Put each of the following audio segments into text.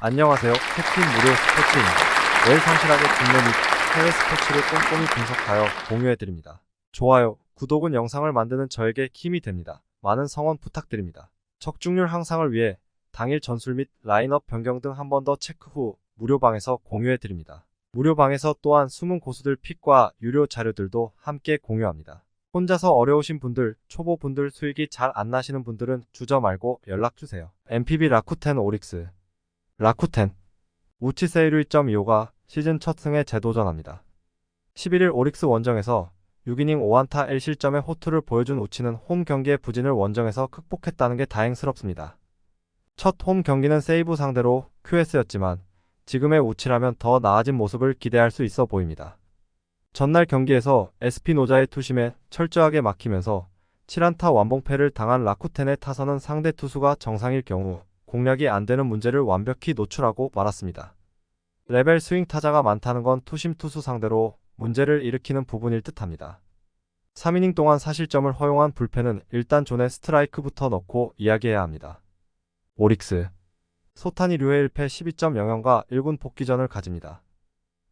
안녕하세요. 캡틴 무료 스포츠입니다. 매일 성실하게 국내 및 해외 스포츠를 꼼꼼히 분석하여 공유해드립니다. 좋아요, 구독은 영상을 만드는 저에게 힘이 됩니다. 많은 성원 부탁드립니다. 적중률 향상을 위해 당일 전술 및 라인업 변경 등 한 번 더 체크 후 무료방에서 공유해드립니다. 무료방에서 또한 숨은 고수들 픽과 유료 자료들도 함께 공유합니다. 혼자서 어려우신 분들, 초보분들 수익이 잘 안 나시는 분들은 주저 말고 연락주세요. MPB 라쿠텐 오릭스 라쿠텐 우치 세이루 2.25가 시즌 첫 승에 재도전합니다. 11일 오릭스 원정에서 6이닝 5안타 1실점의 호투를 보여준 우치는 홈 경기의 부진을 원정에서 극복했다는 게 다행스럽습니다. 첫 홈 경기는 세이브 상대로 QS였지만 지금의 우치라면 더 나아진 모습을 기대할 수 있어 보입니다. 전날 경기에서 에스피노자의 투심에 철저하게 막히면서 7안타 완봉패를 당한 라쿠텐의 타선은 상대 투수가 정상일 경우 공략이 안 되는 문제를 완벽히 노출하고 말았습니다. 레벨 스윙 타자가 많다는 건 투심 투수 상대로 문제를 일으키는 부분일 듯합니다. 3이닝 동안 4실점을 허용한 불펜은 일단 존에 스트라이크부터 넣고 이야기해야 합니다. 오릭스 소타니 류의 1패 12.00과 1군 복귀전을 가집니다.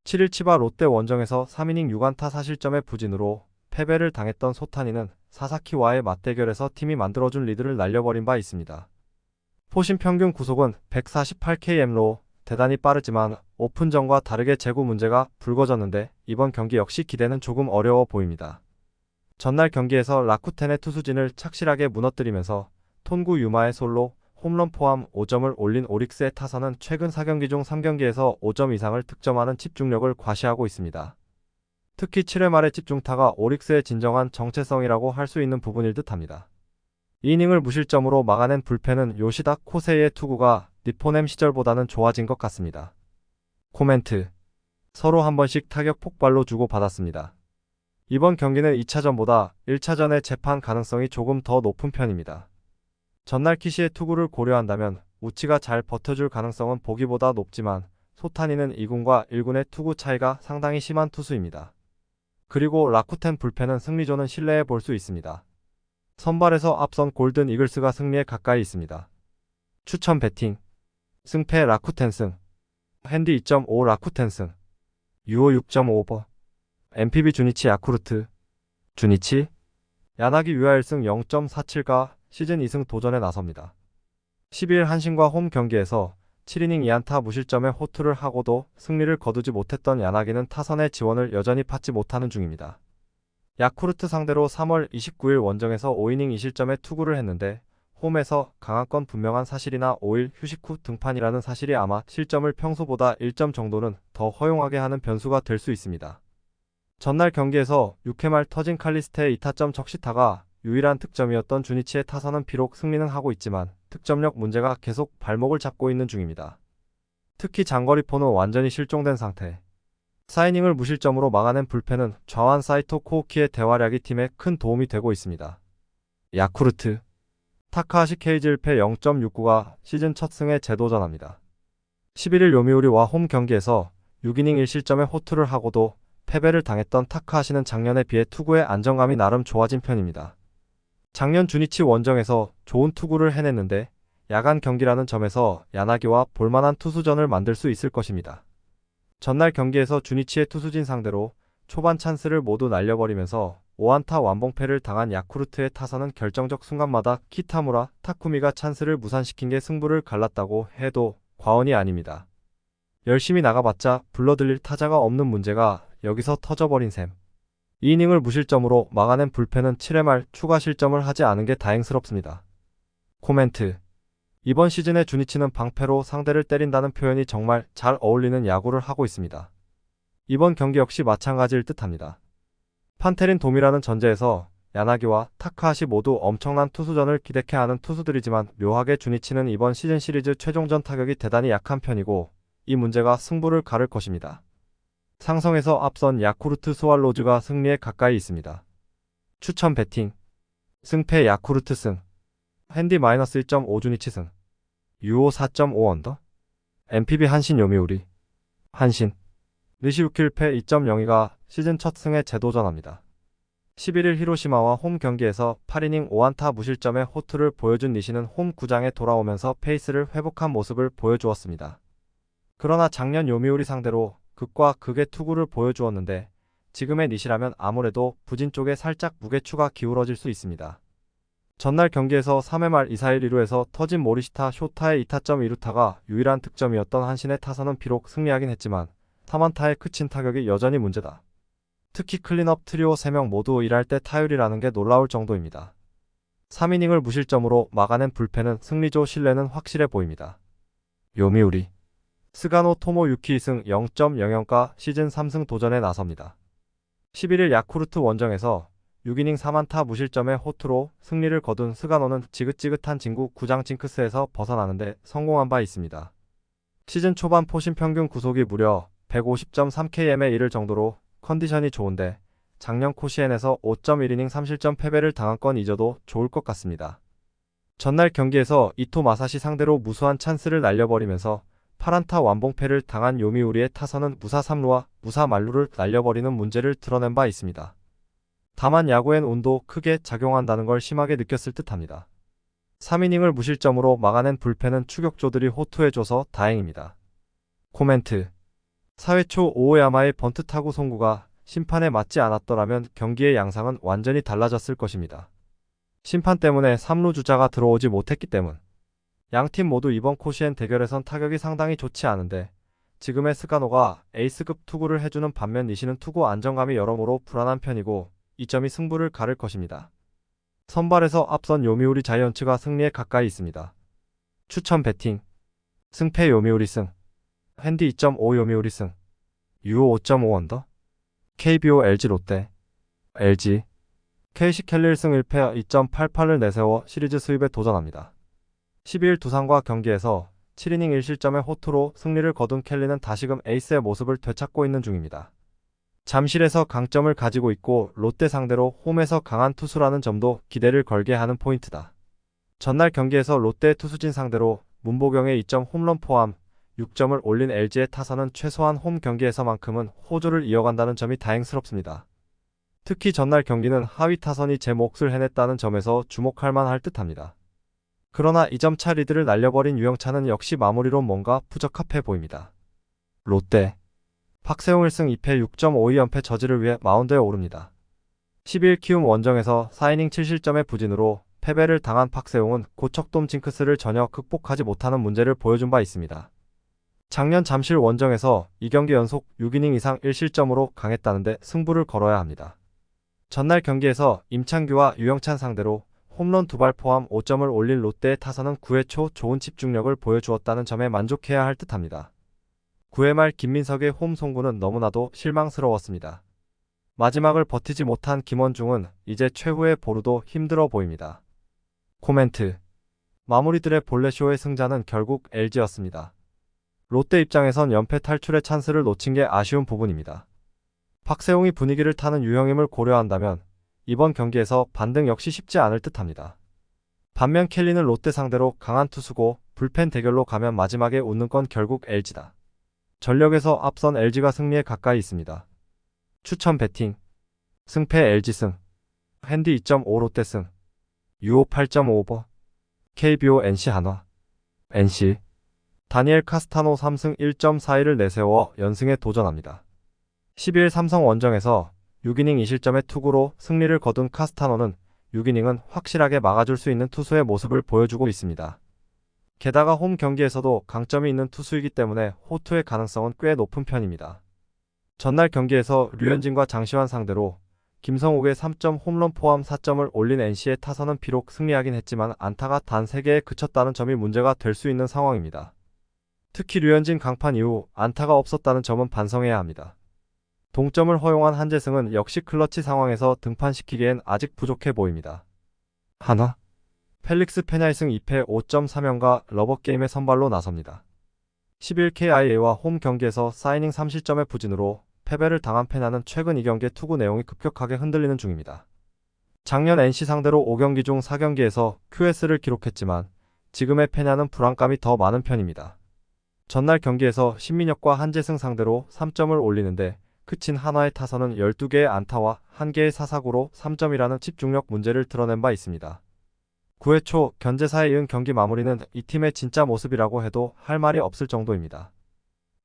7일 치바 롯데 원정에서 3이닝 6안타 4실점의 부진으로 패배를 당했던 소타니는 사사키와의 맞대결에서 팀이 만들어준 리드를 날려버린 바 있습니다. 포심 평균 구속은 148km로 대단히 빠르지만 오픈전과 다르게 제구 문제가 불거졌는데 이번 경기 역시 기대는 조금 어려워 보입니다. 전날 경기에서 라쿠텐의 투수진을 착실하게 무너뜨리면서 톤구 유마의 솔로, 홈런 포함 5점을 올린 오릭스의 타선은 최근 4경기 중 3경기에서 5점 이상을 득점하는 집중력을 과시하고 있습니다. 특히 7회 말의 집중타가 오릭스의 진정한 정체성이라고 할 수 있는 부분일 듯합니다. 2이닝을 무실점으로 막아낸 불펜은 요시다 코세이의 투구가 니포넴 시절보다는 좋아진 것 같습니다. 코멘트 서로 한 번씩 타격 폭발로 주고받았습니다. 이번 경기는 2차전보다 1차전의 재판 가능성이 조금 더 높은 편입니다. 전날 키시의 투구를 고려한다면 우치가 잘 버텨줄 가능성은 보기보다 높지만 소타니는 2군과 1군의 투구 차이가 상당히 심한 투수입니다. 그리고 라쿠텐 불펜은 승리조는 신뢰해 볼 수 있습니다. 선발에서 앞선 골든 이글스가 승리에 가까이 있습니다. 추천 배팅 승패 라쿠텐 승 핸디 2.5 라쿠텐 승 유오 6.5버 MPB 주니치 야쿠르트 주니치 야나기 유아 1승 0.47가 시즌 2승 도전에 나섭니다. 12일 한신과 홈 경기에서 7이닝 2안타 무실점의 호투를 하고도 승리를 거두지 못했던 야나기는 타선의 지원을 여전히 받지 못하는 중입니다. 야쿠르트 상대로 3월 29일 원정에서 5이닝 2실점의 투구를 했는데 홈에서 강한건 분명한 사실이나 5일 휴식 후 등판이라는 사실이 아마 실점을 평소보다 1점 정도는 더 허용하게 하는 변수가 될 수 있습니다. 전날 경기에서 6회 말 터진 칼리스테의 2타점 적시타가 유일한 득점이었던 주니치의 타선은 비록 승리는 하고 있지만 득점력 문제가 계속 발목을 잡고 있는 중입니다. 특히 장거리포는 완전히 실종된 상태. 4이닝을 무실점으로 막아낸 불펜은 좌완 사이토 코우키의 대활약이 팀에 큰 도움이 되고 있습니다. 야쿠르트 타카하시 케이지 1패 0.69가 시즌 첫 승에 재도전합니다. 11일 요미우리와 홈 경기에서 6이닝 1실점의 호투를 하고도 패배를 당했던 타카하시는 작년에 비해 투구의 안정감이 나름 좋아진 편입니다. 작년 주니치 원정에서 좋은 투구를 해냈는데 야간 경기라는 점에서 야나기와 볼만한 투수전을 만들 수 있을 것입니다. 전날 경기에서 주니치의 투수진 상대로 초반 찬스를 모두 날려버리면서 5안타 완봉패를 당한 야쿠르트의 타선은 결정적 순간마다 키타무라, 타쿠미가 찬스를 무산시킨 게 승부를 갈랐다고 해도 과언이 아닙니다. 열심히 나가봤자 불러들일 타자가 없는 문제가 여기서 터져버린 셈. 2이닝을 무실점으로 막아낸 불펜은 7회 말 추가 실점을 하지 않은 게 다행스럽습니다. 코멘트 이번 시즌의 주니치는 방패로 상대를 때린다는 표현이 정말 잘 어울리는 야구를 하고 있습니다. 이번 경기 역시 마찬가지일 듯합니다. 판테린 돔이라는 전제에서 야나기와 타카하시 모두 엄청난 투수전을 기대케 하는 투수들이지만 묘하게 주니치는 이번 시즌 시리즈 최종전 타격이 대단히 약한 편이고 이 문제가 승부를 가를 것입니다. 상성에서 앞선 야쿠르트 스왈로즈가 승리에 가까이 있습니다. 추천 배팅 승패 야쿠르트 승 핸디 -1.5 주니치 승 유오 4.5 언더 MPB 한신 요미우리 한신 르시 6킬 패 2.02가 시즌 첫 승에 재도전합니다. 11일 히로시마와 홈 경기에서 8이닝 5안타 무실점의 호투를 보여준 니시는 홈 구장에 돌아오면서 페이스를 회복한 모습을 보여주었습니다. 그러나 작년 요미우리 상대로 극과 극의 투구를 보여주었는데 지금의 닛이라면 아무래도 부진 쪽에 살짝 무게추가 기울어질 수 있습니다. 전날 경기에서 3회 말 2사일 2루에서 터진 모리시타 쇼타의 2타점 2루타가 유일한 득점이었던 한신의 타선은 비록 승리하긴 했지만 3안타에 그친 타격이 여전히 문제다. 특히 클린업 트리오 3명 모두 일할 때 타율이라는 게 놀라울 정도입니다. 3이닝을 무실점으로 막아낸 불펜은 승리조 신뢰는 확실해 보입니다. 요미우리 스가노 토모 유키 2승 0.00가 시즌 3승 도전에 나섭니다. 11일 야쿠르트 원정에서 6이닝 3안타 무실점의 호투로 승리를 거둔 스가노는 지긋지긋한 진구 구장 징크스에서 벗어나는데 성공한 바 있습니다. 시즌 초반 포심 평균 구속이 무려 150.3km에 이를 정도로 컨디션이 좋은데 작년 코시엔에서 5.1이닝 3실점 패배를 당한 건 잊어도 좋을 것 같습니다. 전날 경기에서 이토 마사시 상대로 무수한 찬스를 날려버리면서 8안타 완봉패를 당한 요미우리의 타선은 무사 3루와 무사 만루를 날려버리는 문제를 드러낸 바 있습니다. 다만 야구엔 운도 크게 작용한다는 걸 심하게 느꼈을 듯합니다. 3이닝을 무실점으로 막아낸 불펜은 추격조들이 호투해줘서 다행입니다. 코멘트 4회 초 오오야마의 번트 타구 송구가 심판에 맞지 않았더라면 경기의 양상은 완전히 달라졌을 것입니다. 심판 때문에 3루 주자가 들어오지 못했기 때문. 양팀 모두 이번 코시엔 대결에선 타격이 상당히 좋지 않은데 지금의 스가노가 에이스급 투구를 해주는 반면 니시는 투구 안정감이 여러모로 불안한 편이고 이 점이 승부를 가를 것입니다. 선발에서 앞선 요미우리 자이언츠가 승리에 가까이 있습니다. 추천 배팅 승패 요미우리 승 핸디 2.5 요미우리 승 유오 5.5 언더 KBO LG 롯데 LG KC 켈리 1승 1패 2.88을 내세워 시리즈 수입에 도전합니다. 12일 두산과 경기에서 7이닝 1실점의 호투로 승리를 거둔 켈리는 다시금 에이스의 모습을 되찾고 있는 중입니다. 잠실에서 강점을 가지고 있고 롯데 상대로 홈에서 강한 투수라는 점도 기대를 걸게 하는 포인트다. 전날 경기에서 롯데 투수진 상대로 문보경의 2점 홈런 포함 6점을 올린 LG의 타선은 최소한 홈 경기에서만큼은 호조를 이어간다는 점이 다행스럽습니다. 특히 전날 경기는 하위 타선이 제 몫을 해냈다는 점에서 주목할 만할 듯합니다. 그러나 2점차 리드를 날려버린 유영찬은 역시 마무리로 뭔가 부적합해 보입니다. 롯데 박세웅 1승 2패 6.52연패 저지를 위해 마운드에 오릅니다. 12일 키움 원정에서 4이닝 7실점의 부진으로 패배를 당한 박세웅은 고척돔 징크스를 전혀 극복하지 못하는 문제를 보여준 바 있습니다. 작년 잠실 원정에서 2경기 연속 6이닝 이상 1실점으로 강했다는데 승부를 걸어야 합니다. 전날 경기에서 임창규와 유영찬 상대로 홈런 2발 포함 5점을 올린 롯데의 타선은 9회 초 좋은 집중력을 보여주었다는 점에 만족해야 할 듯합니다. 9회 말 김민석의 홈 송구는 너무나도 실망스러웠습니다. 마지막을 버티지 못한 김원중은 이제 최후의 보루도 힘들어 보입니다. 코멘트 마무리들의 볼레쇼의 승자는 결국 LG였습니다. 롯데 입장에선 연패 탈출의 찬스를 놓친 게 아쉬운 부분입니다. 박세웅이 분위기를 타는 유형임을 고려한다면 이번 경기에서 반등 역시 쉽지 않을 듯합니다. 반면 켈리는 롯데 상대로 강한 투수고 불펜 대결로 가면 마지막에 웃는 건 결국 LG다. 전력에서 앞선 LG가 승리에 가까이 있습니다. 추천 배팅 승패 LG 승 핸디 2.5 롯데 승 유오 8.5 오버 KBO NC 한화 NC 다니엘 카스타노 3승 1.41을 내세워 연승에 도전합니다. 12일 삼성 원정에서 6이닝 2실점의 투구로 승리를 거둔 카스타노는 6이닝은 확실하게 막아줄 수 있는 투수의 모습을 보여주고 있습니다. 게다가 홈 경기에서도 강점이 있는 투수이기 때문에 호투의 가능성은 꽤 높은 편입니다. 전날 경기에서 류현진과 장시환 상대로 김성욱의 3점 홈런 포함 4점을 올린 NC의 타선은 비록 승리하긴 했지만 안타가 단 3개에 그쳤다는 점이 문제가 될 수 있는 상황입니다. 특히 류현진 강판 이후 안타가 없었다는 점은 반성해야 합니다. 동점을 허용한 한재승은 역시 클러치 상황에서 등판시키기엔 아직 부족해 보입니다. 한화 펠릭스 페냐 2승 2패 5.3연가 러버게임의 선발로 나섭니다. 11 KIA와 홈 경기에서 4이닝 3실점의 부진으로 패배를 당한 페냐는 최근 2경기의 투구 내용이 급격하게 흔들리는 중입니다. 작년 NC 상대로 5경기 중 4경기에서 QS를 기록했지만 지금의 페냐는 불안감이 더 많은 편입니다. 전날 경기에서 신민혁과 한재승 상대로 3점을 올리는데 그친 한화의 타선은 12개의 안타와 1개의 사사구로 3점이라는 집중력 문제를 드러낸 바 있습니다. 9회 초 견제사에 이은 경기 마무리는 이 팀의 진짜 모습이라고 해도 할 말이 없을 정도입니다.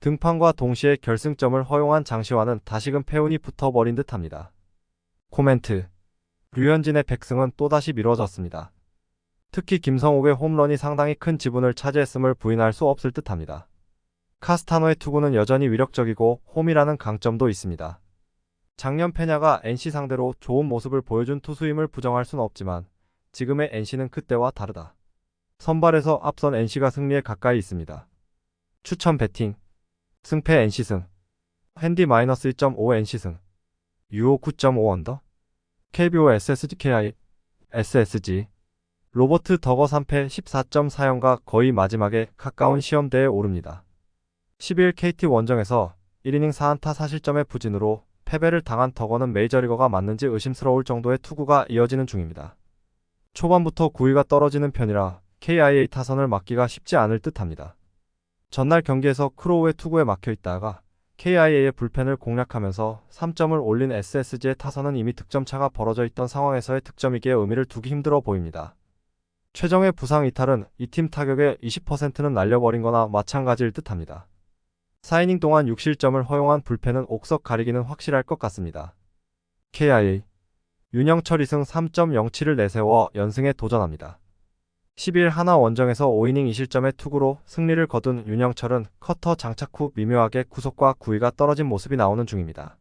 등판과 동시에 결승점을 허용한 장시환은 다시금 패운이 붙어버린 듯합니다. 코멘트. 류현진의 백승은 또다시 미뤄졌습니다. 특히 김성욱의 홈런이 상당히 큰 지분을 차지했음을 부인할 수 없을 듯합니다. 카스타노의 투구는 여전히 위력적이고 홈이라는 강점도 있습니다. 작년 페냐가 NC 상대로 좋은 모습을 보여준 투수임을 부정할 순 없지만 지금의 NC는 그때와 다르다. 선발에서 앞선 NC가 승리에 가까이 있습니다. 추천 배팅. 승패 NC승. 핸디 -2.5 NC승. 유오 9.5 언더. KBO SSG KI SSG. 로버트 더거 3패 14.4연가 거의 마지막에 가까운 시험대에 오릅니다. 11 KT 원정에서 1이닝 4안타 4실점의 부진으로 패배를 당한 더거는 메이저리거가 맞는지 의심스러울 정도의 투구가 이어지는 중입니다. 초반부터 구위가 떨어지는 편이라 KIA 타선을 막기가 쉽지 않을 듯합니다. 전날 경기에서 크로우의 투구에 막혀있다가 KIA의 불펜을 공략하면서 3점을 올린 SSG의 타선은 이미 득점차가 벌어져 있던 상황에서의 득점이기에 의미를 두기 힘들어 보입니다. 최정의 부상 이탈은 이 팀 타격의 20%는 날려버린 거나 마찬가지일 듯합니다. 4이닝 동안 6실점을 허용한 불펜은 옥석 가리기는 확실할 것 같습니다. KIA 윤영철 2승 3.07을 내세워 연승에 도전합니다. 10일 하나 원정에서 5이닝 2실점의 투구로 승리를 거둔 윤영철은 커터 장착 후 미묘하게 구속과 구위가 떨어진 모습이 나오는 중입니다.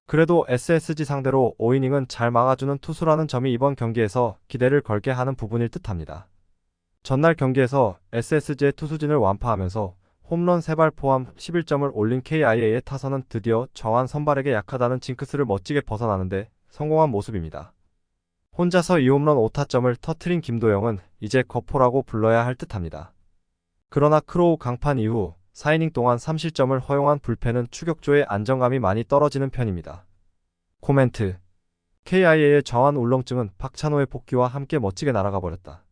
그래도 SSG 상대로 5이닝은 잘 막아주는 투수라는 점이 이번 경기에서 기대를 걸게 하는 부분일 듯합니다. 전날 경기에서 SSG의 투수진을 완파하면서 홈런 3발 포함 11점을 올린 KIA의 타선은 드디어 정한 선발에게 약하다는 징크스를 멋지게 벗어나는데 성공한 모습입니다. 혼자서 2홈런 5타점을 터트린 김도영은 이제 거포라고 불러야 할 듯합니다. 그러나 크로우 강판 이후 4이닝 동안 3실점을 허용한 불펜은 추격조의 안정감이 많이 떨어지는 편입니다. 코멘트. KIA의 정한 울렁증은 박찬호의 복귀와 함께 멋지게 날아가 버렸다.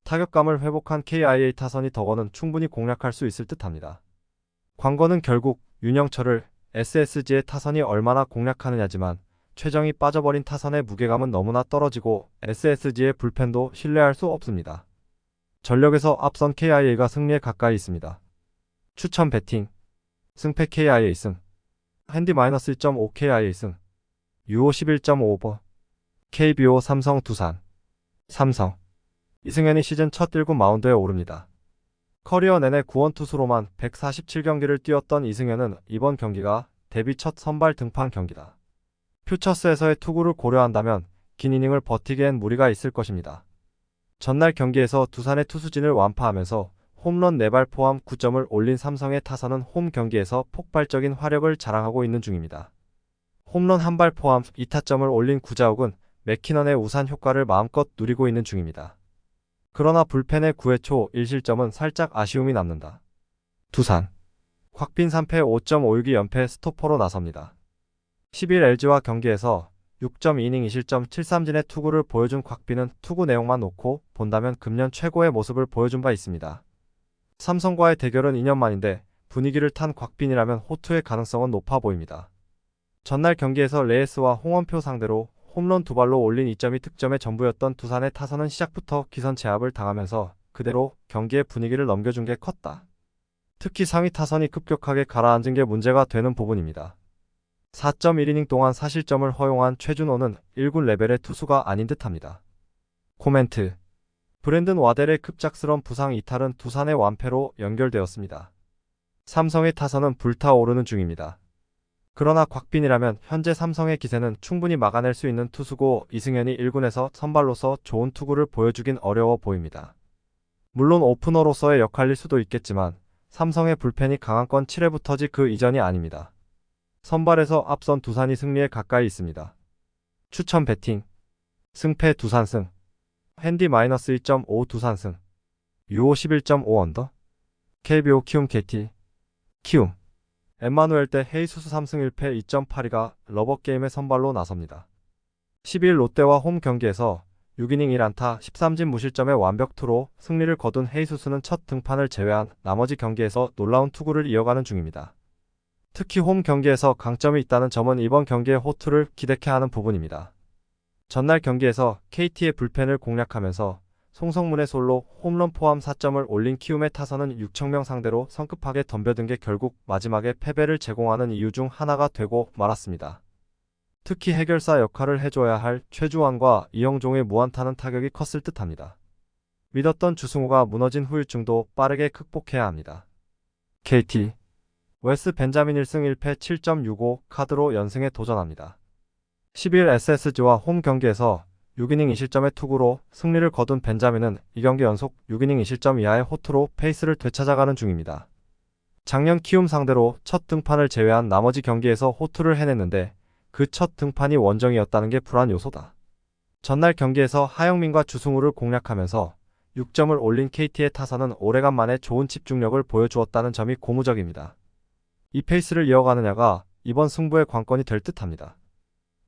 타격감을 회복한 KIA 타선이 더거는 충분히 공략할 수 있을 듯합니다. 관건은 결국 윤영철을 SSG의 타선이 얼마나 공략하느냐지만 최정이 빠져버린 타선의 무게감은 너무나 떨어지고 SSG의 불펜도 신뢰할 수 없습니다. 전력에서 앞선 KIA가 승리에 가까이 있습니다. 추천 배팅. 승패 KIA 승. 핸디 -1.5 KIA 승. 유오 11.5버. KBO 삼성 두산. 삼성. 이승현이 시즌 첫 1군 마운드에 오릅니다. 커리어 내내 구원 투수로만 147경기를 뛰었던 이승현은 이번 경기가 데뷔 첫 선발 등판 경기다. 퓨처스에서의 투구를 고려한다면 긴 이닝을 버티기엔 무리가 있을 것입니다. 전날 경기에서 두산의 투수진을 완파하면서 홈런 4발 포함 9점을 올린 삼성의 타선은 홈 경기에서 폭발적인 화력을 자랑하고 있는 중입니다. 홈런 1발 포함 2타점을 올린 구자욱은 맥키넌의 우산 효과를 마음껏 누리고 있는 중입니다. 그러나 불펜의 9회 초 1실점은 살짝 아쉬움이 남는다. 두산. 곽빈 3패 5.56이 연패 스토퍼로 나섭니다. 10일 LG와 경기에서 6.2이닝 2실점 7삼진의 투구를 보여준 곽빈은 투구 내용만 놓고 본다면 금년 최고의 모습을 보여준 바 있습니다. 삼성과의 대결은 2년 만인데 분위기를 탄 곽빈이라면 호투의 가능성은 높아 보입니다. 전날 경기에서 레이스와 홍원표 상대로 홈런 2발로 올린 2점이 득점의 전부였던 두산의 타선은 시작부터 기선 제압을 당하면서 그대로 경기의 분위기를 넘겨준 게 컸다. 특히 상위 타선이 급격하게 가라앉은 게 문제가 되는 부분입니다. 4.1이닝 동안 4실점을 허용한 최준호는 1군 레벨의 투수가 아닌 듯합니다. 코멘트. 브랜든 와델의 급작스런 부상 이탈은 두산의 완패로 연결되었습니다. 삼성의 타선은 불타오르는 중입니다. 그러나 곽빈이라면 현재 삼성의 기세는 충분히 막아낼 수 있는 투수고 이승현이 1군에서 선발로서 좋은 투구를 보여주긴 어려워 보입니다. 물론 오프너로서의 역할일 수도 있겠지만 삼성의 불펜이 강한 건 7회부터지 그 이전이 아닙니다. 선발에서 앞선 두산이 승리에 가까이 있습니다. 추천 배팅. 승패 두산승. 핸디 -1.5 두산승. 유오 11.5 언더. KBO 키움 KT. 키움. 엠마누엘 대 헤이수스 3승 1패 2.82가 러버게임의 선발로 나섭니다. 10일 롯데와 홈 경기에서 6이닝 1안타 13진 무실점의 완벽투로 승리를 거둔 헤이수스는 첫 등판을 제외한 나머지 경기에서 놀라운 투구를 이어가는 중입니다. 특히 홈 경기에서 강점이 있다는 점은 이번 경기의 호투를 기대케 하는 부분입니다. 전날 경기에서 KT의 불펜을 공략하면서 송성문의 솔로 홈런 포함 4점을 올린 키움의 타선은 6천명 상대로 성급하게 덤벼든 게 결국 마지막에 패배를 제공하는 이유 중 하나가 되고 말았습니다. 특히 해결사 역할을 해줘야 할 최주환과 이영종의 무안타는 타격이 컸을 듯합니다. 믿었던 주승우가 무너진 후유증도 빠르게 극복해야 합니다. KT 웨스 벤자민 1승 1패 7.65 카드로 연승에 도전합니다. 12일 SSG와 홈 경기에서 6이닝 2실점의 투구로 승리를 거둔 벤자민은 2경기 연속 6이닝 2실점 이하의 호투로 페이스를 되찾아가는 중입니다. 작년 키움 상대로 첫 등판을 제외한 나머지 경기에서 호투를 해냈는데 그 첫 등판이 원정이었다는 게 불안 요소다. 전날 경기에서 하영민과 주승우를 공략하면서 6점을 올린 KT의 타선은 오래간만에 좋은 집중력을 보여주었다는 점이 고무적입니다. 이 페이스를 이어가느냐가 이번 승부의 관건이 될 듯합니다.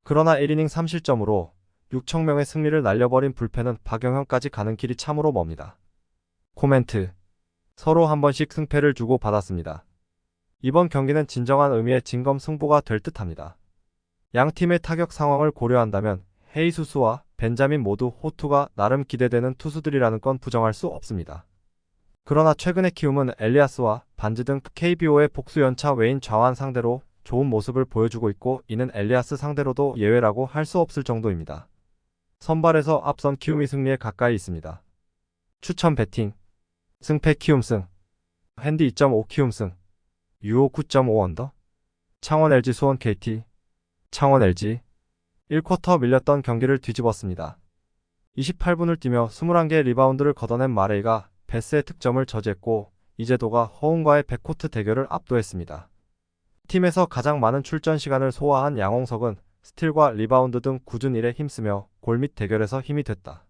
그러나 1이닝 3실점으로 6천명의 승리를 날려버린 불펜은 박영현까지 가는 길이 참으로 멉니다. 코멘트. 서로 한 번씩 승패를 주고 받았습니다. 이번 경기는 진정한 의미의 진검승부가 될 듯합니다. 양 팀의 타격 상황을 고려한다면 헤이수스와 벤자민 모두 호투가 나름 기대되는 투수들이라는 건 부정할 수 없습니다. 그러나 최근의 키움은 엘리아스와 반지 등 KBO의 복수 연차 외인 좌완 상대로 좋은 모습을 보여주고 있고 이는 엘리아스 상대로도 예외라고 할 수 없을 정도입니다. 선발에서 앞선 키움이 승리에 가까이 있습니다. 추천 배팅 승패 키움승 핸디 2.5 키움승 유호 9.5 언더 창원 LG 수원 KT 창원 LG 1쿼터 밀렸던 경기를 뒤집었습니다. 28분을 뛰며 21개의 리바운드를 걷어낸 마레이가 베스의 득점을 저지했고 이재도가 허웅과의 백코트 대결을 압도했습니다. 팀에서 가장 많은 출전 시간을 소화한 양홍석은 스틸과 리바운드 등 굳은 일에 힘쓰며 골밑 대결에서 힘이 됐다.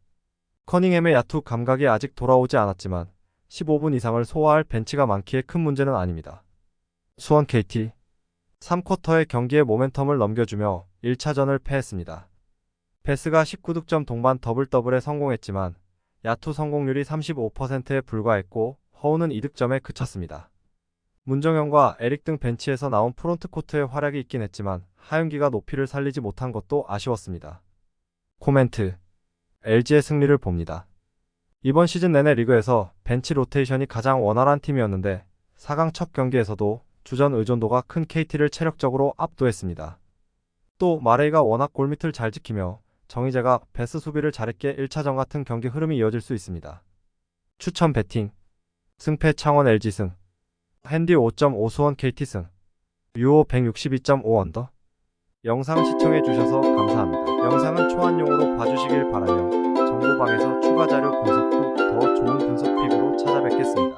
커닝햄의 야투 감각이 아직 돌아오지 않았지만 15분 이상을 소화할 벤치가 많기에 큰 문제는 아닙니다. 수원 KT 3쿼터의 경기의 모멘텀을 넘겨주며 1차전을 패했습니다. 베스가 19득점 동반 더블더블에 성공했지만 야투 성공률이 35%에 불과했고 허우는 2득점에 그쳤습니다. 문정현과 에릭 등 벤치에서 나온 프론트코트의 활약이 있긴 했지만 하윤기가 높이를 살리지 못한 것도 아쉬웠습니다. 코멘트. LG의 승리를 봅니다. 이번 시즌 내내 리그에서 벤치 로테이션이 가장 원활한 팀이었는데 4강 첫 경기에서도 주전 의존도가 큰 KT를 체력적으로 압도했습니다. 또 마레이가 워낙 골밑을 잘 지키며 정희재가 베스 수비를 잘했기에 1차전 같은 경기 흐름이 이어질 수 있습니다. 추천 배팅 승패 창원 LG승 핸디 5.5 수원 KT승 유호 162.5 언더 영상 시청해주셔서 감사합니다. 영상은 초안용으로 봐주시길 바라며 정보방에서 추가 자료 분석 후 더 좋은 분석 팁으로 찾아뵙겠습니다.